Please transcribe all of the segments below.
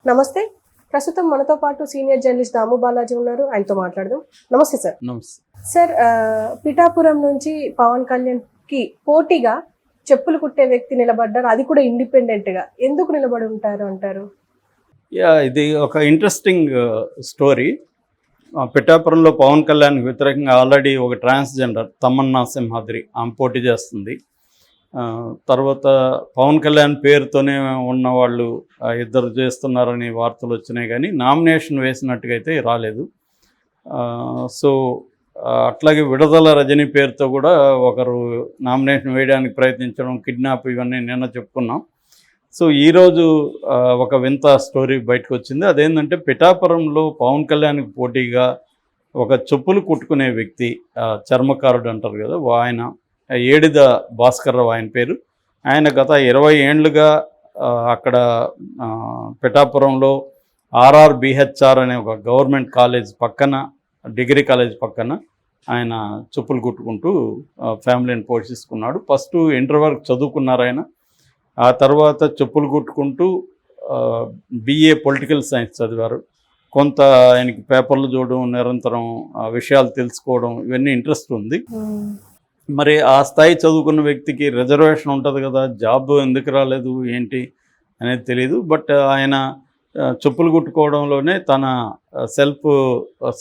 నమస్తే. ప్రస్తుతం మనతో పాటు సీనియర్ జర్నలిస్ట్ దాము బాలాజీ ఉన్నారు. ఆయనతో మాట్లాడదాం. నమస్తే సార్. నమస్తే సార్, పిఠాపురం నుంచి పవన్ కళ్యాణ్ కి పోటీగా చెప్పులు కుట్టే వ్యక్తి నిలబడ్డారు, అది కూడా ఇండిపెండెంట్ గా. ఎందుకు నిలబడి ఉంటారు అంటారు? ఇది ఒక ఇంట్రెస్టింగ్ స్టోరీ. పిఠాపురంలో పవన్ కళ్యాణ్ వ్యతిరేకంగా ఆల్రెడీ ఒక ట్రాన్స్జెండర్ తమన్నా సింహాద్రి ఆమె పోటీ చేస్తుంది. తర్వాత పవన్ కళ్యాణ్ పేరుతోనే ఉన్న వాళ్ళు ఇద్దరు చేస్తున్నారని వార్తలు వచ్చినాయి, కానీ నామినేషన్ వేసినట్టుగా అయితే రాలేదు. సో అట్లాగే విడుదల రజనీ పేరుతో కూడా ఒకరు నామినేషన్ వేయడానికి ప్రయత్నించడం, కిడ్నాప్, ఇవన్నీ నిన్న చెప్పుకున్నాం. సో ఈరోజు ఒక వింత స్టోరీ బయటకు వచ్చింది. అదేంటంటే పిఠాపురంలో పవన్ కళ్యాణ్కి పోటీగా ఒక చెప్పులు కుట్టుకునే వ్యక్తి, చర్మకారుడు అంటారు కదా, ఆయన ఏడిద భాస్కర్రావు ఆయన పేరు. ఆయన గత 20 ఏళ్ళుగా అక్కడ పిఠాపురంలో RRBHR అనే ఒక గవర్నమెంట్ కాలేజ్ పక్కన, డిగ్రీ కాలేజ్ పక్కన ఆయన చెప్పులు కుట్టుకుంటూ ఫ్యామిలీని పోషిస్తున్నాడు. ఫస్ట్ ఇంటర్ వరకు చదువుకున్నారు ఆయన. ఆ తర్వాత చెప్పులు కుట్టుకుంటూ BA పొలిటికల్ సైన్స్ చదివారు. కొంత ఆయనకి పేపర్లు చూడడం, నిరంతరం విషయాలు తెలుసుకోవడం, ఇవన్నీ ఇంట్రెస్ట్ ఉంది. మరి ఆ స్థాయి చదువుకున్న వ్యక్తికి రిజర్వేషన్ ఉంటుంది కదా, జాబ్ ఎందుకు రాలేదు ఏంటి అనేది తెలియదు. బట్ ఆయన చెప్పులు కుట్టుకోవడంలోనే తన సెల్ఫ్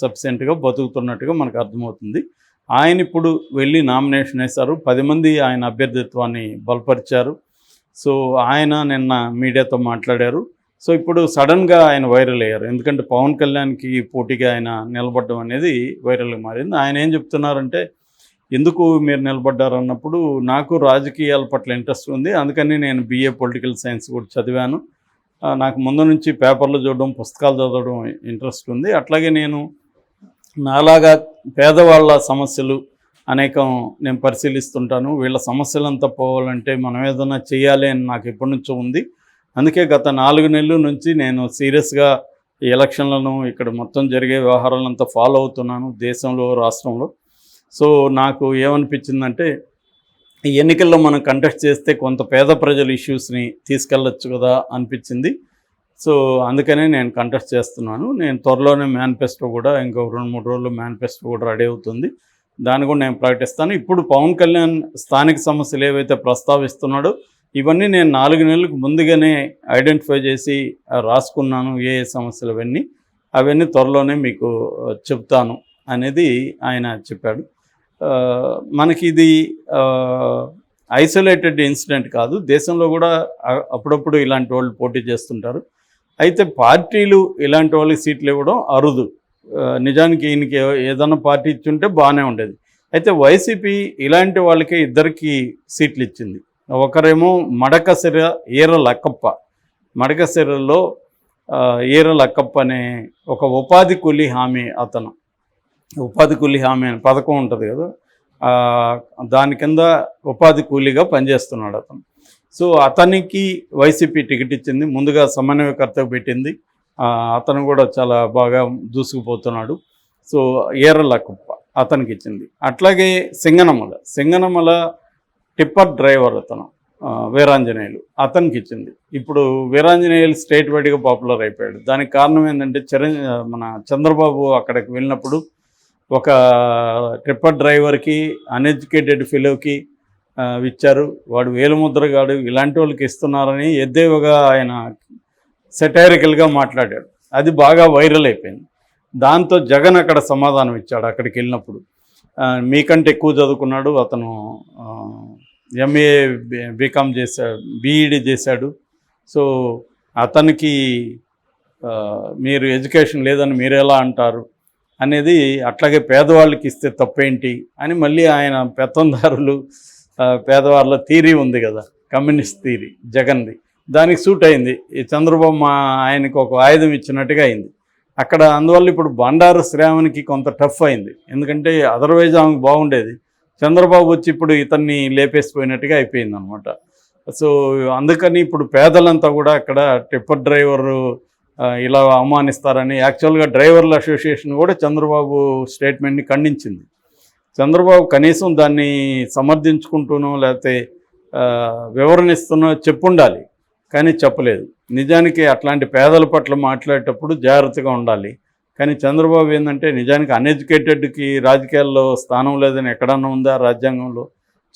సఫిషియెంట్గా బతుకుతున్నట్టుగా మనకు అర్థమవుతుంది. ఆయన ఇప్పుడు వెళ్ళి నామినేషన్ వేశారు. 10 మంది ఆయన అభ్యర్థిత్వాన్ని బలపరిచారు. సో ఆయన నిన్న మీడియాతో మాట్లాడారు. సో ఇప్పుడు సడన్గా ఆయన వైరల్ అయ్యారు. ఎందుకంటే పవన్ కళ్యాణ్కి పోటీగా ఆయన నిలబడడం అనేది వైరల్గా మారింది. ఆయన ఏం చెప్తున్నారంటే, ఎందుకు మీరు నిలబడ్డారు అన్నప్పుడు, నాకు రాజకీయాల పట్ల ఇంట్రెస్ట్ ఉంది, అందుకని నేను BA పొలిటికల్ సైన్స్ కూడా చదివాను. నాకు ముందు నుంచి పేపర్లు చూడడం, పుస్తకాలు చదవడం ఇంట్రెస్ట్ ఉంది. అట్లాగే నేను నాలాగా పేదవాళ్ళ సమస్యలు అనేకం నేను పరిశీలిస్తుంటాను. వీళ్ళ సమస్యలంతా పోవాలంటే మనం ఏదైనా చేయాలి అని నాకు ఎప్పటి నుంచో ఉంది. అందుకే గత 4 నెలల నుంచి నేను సీరియస్గా ఈ ఎలక్షన్లను, ఇక్కడ మొత్తం జరిగే వ్యవహారాలంతా ఫాలో అవుతున్నాను, దేశంలో, రాష్ట్రంలో. సో నాకు ఏమనిపించిందంటే, ఈ ఎన్నికల్లో మనం కంటెస్ట్ చేస్తే కొంత పేద ప్రజల ఇష్యూస్ని తీసుకెళ్ళచ్చు కదా అనిపించింది. సో అందుకనే నేను కంటెస్ట్ చేస్తున్నాను. నేను త్వరలోనే మేనిఫెస్టో కూడా, ఇంకో 2-3 రోజుల్లో మేనిఫెస్టో కూడా రెడీ అవుతుంది. దాన్ని కూడా నేను ప్రకటిస్తాను. ఇప్పుడు పవన్ కళ్యాణ్ స్థానిక సమస్యలు ఏవైతే ప్రస్తావిస్తున్నాడో ఇవన్నీ నేను 4 నెలలకు ముందుగానే ఐడెంటిఫై చేసి రాసుకున్నాను, ఏ సమస్యలు అవన్నీ త్వరలోనే మీకు చెప్తాను అనేది ఆయన చెప్పాడు. మనకి ఇది ఐసోలేటెడ్ ఇన్సిడెంట్ కాదు, దేశంలో కూడా అప్పుడప్పుడు ఇలాంటి వాళ్ళు పోటీ చేస్తుంటారు. అయితే పార్టీలు ఇలాంటి వాళ్ళకి సీట్లు ఇవ్వడం అరుదు. నిజానికి ఈయనకి ఏదైనా పార్టీ ఇచ్చుంటే బాగానే ఉండేది. అయితే వైసీపీ ఇలాంటి వాళ్ళకి ఇద్దరికి సీట్లు ఇచ్చింది. ఒకరేమో మడకసిర ఈర లక్కప్ప. మడకసిరలో ఈర లక్కప్ప అనే ఒక ఉపాధి కూలీ హామీ అతను. ఉపాధి కూలీ హామీ అనే పథకం ఉంటుంది కదా, దాని కింద ఉపాధి కూలీగా పనిచేస్తున్నాడు అతను. సో అతనికి వైసీపీ టికెట్ ఇచ్చింది. ముందుగా సమన్వయకర్తకు పెట్టింది. అతను కూడా చాలా బాగా దూసుకుపోతున్నాడు. సో ఈర లక్కప్ప అతనికి ఇచ్చింది. అట్లాగే సింగనమల టిప్పర్ డ్రైవర్ అతను, వీరాంజనేయులు, అతనికి ఇచ్చింది. ఇప్పుడు వీరాంజనేయులు స్టేట్ వైడ్గా పాపులర్ అయిపోయాడు. దానికి కారణం ఏంటంటే, మన చంద్రబాబు అక్కడికి వెళ్ళినప్పుడు ఒక టిప్పర్ డ్రైవర్కి, అన్ఎడ్యుకేటెడ్ ఫెలోకి ఇచ్చారు, వాడు వేలుముద్రగాడు, ఇలాంటి వాళ్ళకి ఇస్తున్నారని ఎద్దేవగా ఆయన సెటైరికల్గా మాట్లాడాడు. అది బాగా వైరల్ అయిపోయింది. దాంతో జగన్ అక్కడ సమాధానం ఇచ్చాడు. అక్కడికి వెళ్ళినప్పుడు, మీకంటే ఎక్కువ చదువుకున్నాడు అతను, MA BCom చేశాడు, BEd చేశాడు. సో అతనికి మీరు ఎడ్యుకేషన్ లేదని మీరు ఎలా అంటారు అనేది, అట్లాగే పేదవాళ్ళకి ఇస్తే తప్పేంటి అని మళ్ళీ ఆయన పెత్తందారులు, పేదవాళ్ళ థీరీ ఉంది కదా, కమ్యూనిస్ట్ థీరీ జగన్ది, దానికి సూట్ అయింది. ఈ చంద్రబాబు ఆయనకు ఒక ఆయుధం ఇచ్చినట్టుగా అయింది అక్కడ. అందువల్ల ఇప్పుడు బండారు శ్రావణికి కొంత టఫ్ అయింది. ఎందుకంటే అదర్వైజ్ ఆమెకు బాగుండేది, చంద్రబాబు వచ్చి ఇప్పుడు ఇతన్ని లేపేసిపోయినట్టుగా అయిపోయింది అనమాట. సో అందుకని ఇప్పుడు పేదలంతా కూడా అక్కడ టిప్పర్ డ్రైవరు ఇలా అవమానిస్తారని, యాక్చువల్గా డ్రైవర్ల అసోసియేషన్ కూడా చంద్రబాబు స్టేట్మెంట్ని ఖండించింది. చంద్రబాబు కనీసం దాన్ని సమర్థించుకుంటూనో లేకపోతే వివరణ ఇస్తున్నో చెప్పుండాలి, కానీ చెప్పలేదు. నిజానికి అట్లాంటి పేదల పట్ల మాట్లాడేటప్పుడు జాగ్రత్తగా ఉండాలి. కానీ చంద్రబాబు ఏంటంటే నిజానికి అన్ఎడ్యుకేటెడ్కి రాజకీయాల్లో స్థానం లేదని ఎక్కడన్నా ఉందా రాజ్యాంగంలో?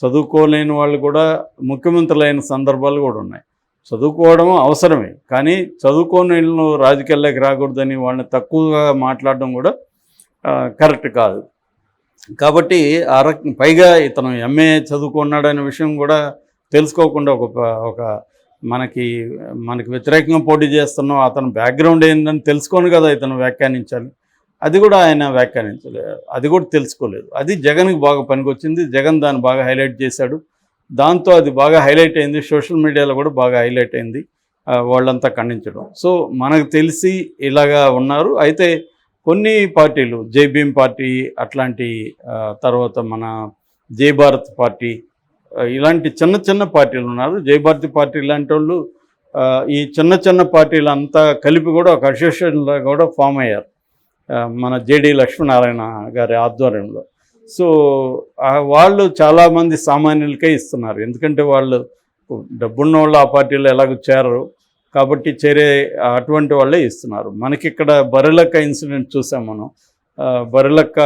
చదువుకోలేని వాళ్ళు కూడా ముఖ్యమంత్రులైన సందర్భాలు కూడా ఉన్నాయి. చదువుకోవడం అవసరమే, కానీ చదువుకోని వాళ్ళు రాజకీయాల్లోకి రాకూడదని వాళ్ళని తక్కువగా మాట్లాడడం కూడా కరెక్ట్ కాదు. కాబట్టి ఆ రకం పైగా ఇతను ఎంఏ చదువుకున్నాడనే విషయం కూడా తెలుసుకోకుండా ఒక మనకి వ్యతిరేకంగా పోటీ చేస్తున్నాం, అతను బ్యాక్గ్రౌండ్ ఏంటని తెలుసుకొని కదా ఇతను వ్యాఖ్యానించాలి. అది కూడా ఆయన వ్యాఖ్యానించలేదు, అది కూడా తెలుసుకోలేదు. అది జగన్కి బాగా పనికొచ్చింది. జగన్ దాన్ని బాగా హైలైట్ చేశాడు. దాంతో అది బాగా హైలైట్ అయింది. సోషల్ మీడియాలో కూడా బాగా హైలైట్ అయింది, వాళ్ళంతా ఖండించడం. సో మనకు తెలిసి ఇలాగా ఉన్నారు. అయితే కొన్ని పార్టీలు, జై భీమ్ పార్టీ అట్లాంటి, తర్వాత మన జై భారత్ పార్టీ, ఇలాంటి చిన్న చిన్న పార్టీలు ఉన్నారు. జై భారతి పార్టీ ఇలాంటి వాళ్ళు ఈ చిన్న చిన్న పార్టీలు అంతా కలిపి కూడా ఒక అసోసియేషన్లో కూడా ఫామ్ అయ్యారు మన జేడి లక్ష్మీనారాయణ గారి ఆధ్వర్యంలో. సో వాళ్ళు చాలామంది సామాన్యులకే ఇస్తున్నారు, ఎందుకంటే వాళ్ళు డబ్బున్న వాళ్ళు ఆ పార్టీలో ఎలాగో చేరరు కాబట్టి అటువంటి వాళ్ళే ఇస్తున్నారు. మనకి ఇక్కడ బర్రెలక్క ఇన్సిడెంట్ చూసాం మనం. బర్రెలక్క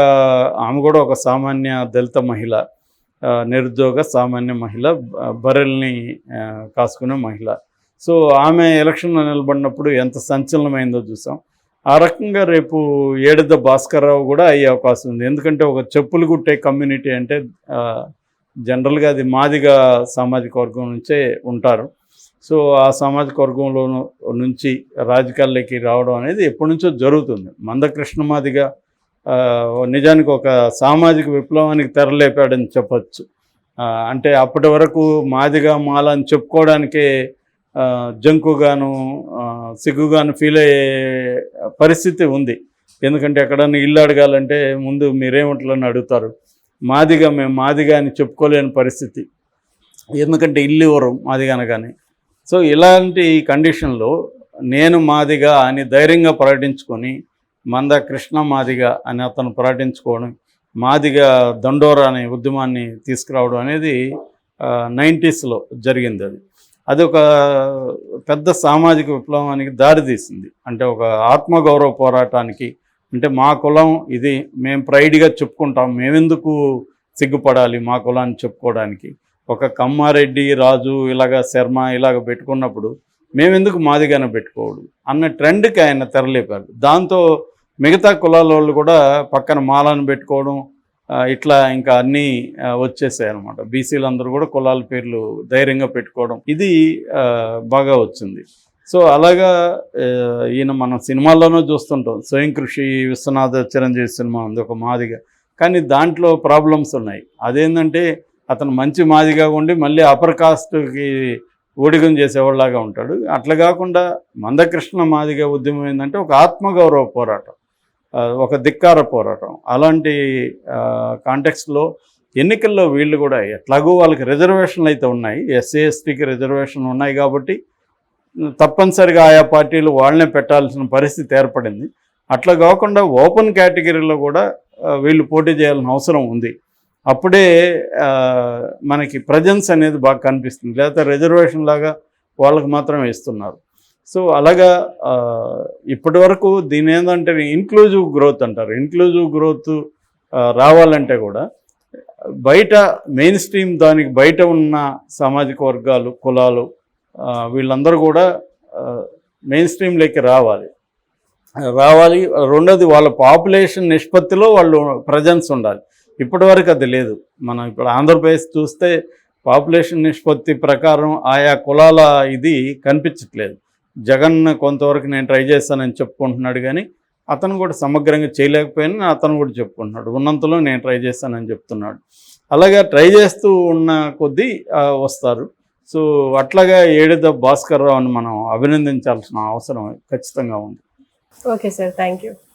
ఆమె కూడా ఒక సామాన్య దళిత మహిళ, నిరుద్యోగ సామాన్య మహిళ, బర్రెల్ని కాసుకునే మహిళ. సో ఆమె ఎలక్షన్లో నిలబడినప్పుడు ఎంత సంచలనమైందో చూసాం. ఆ రకంగా రేపు ఏడుద భాస్కర్ రావు కూడా అయ్యే అవకాశం ఉంది. ఎందుకంటే ఒక చెప్పులు కుట్టే కమ్యూనిటీ అంటే జనరల్గా అది మాదిగా సామాజిక వర్గం నుంచే ఉంటారు. సో ఆ సామాజిక వర్గంలో నుంచి రాజకీయాల్లోకి రావడం అనేది ఎప్పటి నుంచో జరుగుతుంది. మందకృష్ణ మాదిగా నిజానికి ఒక సామాజిక విప్లవానికి తెరలేపాడని చెప్పచ్చు. అంటే అప్పటి వరకు మాదిగా మాల అని చెప్పుకోవడానికే జంకుగాను సిగ్గుగాను ఫీల్ అయ్యే పరిస్థితి ఉంది. ఎందుకంటే ఎక్కడన్నా ఇల్లు అడగాలంటే ముందు మీరేమంటారని అడుగుతారు. మాదిగా మేము మాదిగా అని చెప్పుకోలేని పరిస్థితి, ఎందుకంటే ఇల్లు ఇవ్వరు మాదిగా అనగానే. సో ఇలాంటి కండిషన్లో నేను మాదిగా అని ధైర్యంగా ప్రకటించుకొని మందకృష్ణ మాదిగా అని అతను ప్రకటించుకోవడం, మాదిగా దండోరా అనే ఉద్యమాన్ని తీసుకురావడం అనేది 90స్లో జరిగింది. అది ఒక పెద్ద సామాజిక విప్లవానికి దారితీసింది. అంటే ఒక ఆత్మగౌరవ పోరాటానికి, అంటే మా కులం ఇది, మేము ప్రైడ్గా చెప్పుకుంటాం, మేమెందుకు సిగ్గుపడాలి మా కులాన్ని చెప్పుకోవడానికి. ఒక కమ్మారెడ్డి, రాజు, ఇలాగ శర్మ ఇలాగ పెట్టుకున్నప్పుడు మేమెందుకు మాదిగానే పెట్టుకోవడు అన్న ట్రెండ్కి ఆయన తెరలేపారు. దాంతో మిగతా కులాల వాళ్ళు కూడా పక్కన మాలను పెట్టుకోవడం, ఇట్లా ఇంకా అన్నీ వచ్చేసాయి అనమాట. బీసీలు అందరూ కూడా కులాల పేర్లు ధైర్యంగా పెట్టుకోవడం, ఇది బాగా వచ్చింది. సో అలాగా ఈయన మనం సినిమాల్లోనూ చూస్తుంటాం. స్వయం కృషి విశ్వనాథ చిరంజీవి సినిమా ఉంది ఒక మాదిగా, కానీ దాంట్లో ప్రాబ్లమ్స్ ఉన్నాయి. అదేంటంటే అతను మంచి మాదిగా ఉండి మళ్ళీ అప్పర్ కాస్ట్కి ఊడిగం చేసేవాళ్ళలాగా ఉంటాడు. అట్లా కాకుండా మందకృష్ణ మాదిగా ఉద్యమం ఏంటంటే ఒక ఆత్మగౌరవ పోరాటం, ఒక ధిక్కార పోరాటం. అలాంటి కాంటెక్స్లో ఎన్నికల్లో వీళ్ళు కూడా ఎట్లాగో వాళ్ళకి రిజర్వేషన్లు అయితే ఉన్నాయి, ఎస్సీ ఎస్టీకి రిజర్వేషన్లు ఉన్నాయి కాబట్టి తప్పనిసరిగా ఆయా పార్టీలు వాళ్ళనే పెట్టాల్సిన పరిస్థితి ఏర్పడింది. అట్లా కాకుండా ఓపెన్ కేటగిరీలో కూడా వీళ్ళు పోటీ చేయాల్సిన అవసరం ఉంది. అప్పుడే మనకి ప్రజెన్స్ అనేది బాగా కనిపిస్తుంది, లేకపోతే రిజర్వేషన్ లాగా వాళ్ళకి మాత్రమే ఇస్తున్నారు. సో అలాగా ఇప్పటి వరకు దీని ఏంటంటే ఇన్క్లూజివ్ గ్రోత్ అంటారు. ఇన్క్లూజివ్ గ్రోత్ రావాలంటే కూడా బయట మెయిన్ స్ట్రీమ్, దానికి బయట ఉన్న సామాజిక వర్గాలు, కులాలు, వీళ్ళందరూ కూడా మెయిన్ స్ట్రీమ్లోకి రావాలి. రెండోది వాళ్ళ పాపులేషన్ నిష్పత్తిలో వాళ్ళు ప్రజెన్స్ ఉండాలి. ఇప్పటివరకు అది లేదు. మనం ఇప్పుడు ఆంధ్రప్రదేశ్ చూస్తే పాపులేషన్ నిష్పత్తి ప్రకారం ఆయా కులాల ఇది కనిపించట్లేదు. జగన్ కొంతవరకు నేను ట్రై చేస్తానని చెప్పుకుంటున్నాడు, కానీ అతను కూడా సమగ్రంగా చేయలేకపోయినా అతను కూడా చెప్పుకుంటున్నాడు. ఉన్నంతలో నేను ట్రై చేస్తానని చెప్తున్నాడు. అలాగా ట్రై చేస్తూ ఉన్న కొద్దీ వస్తారు. సో అట్లాగా ఏడుద భాస్కర్ రావుని మనం అభినందించాల్సిన అవసరం ఖచ్చితంగా ఉంది. Okay sir, thank you.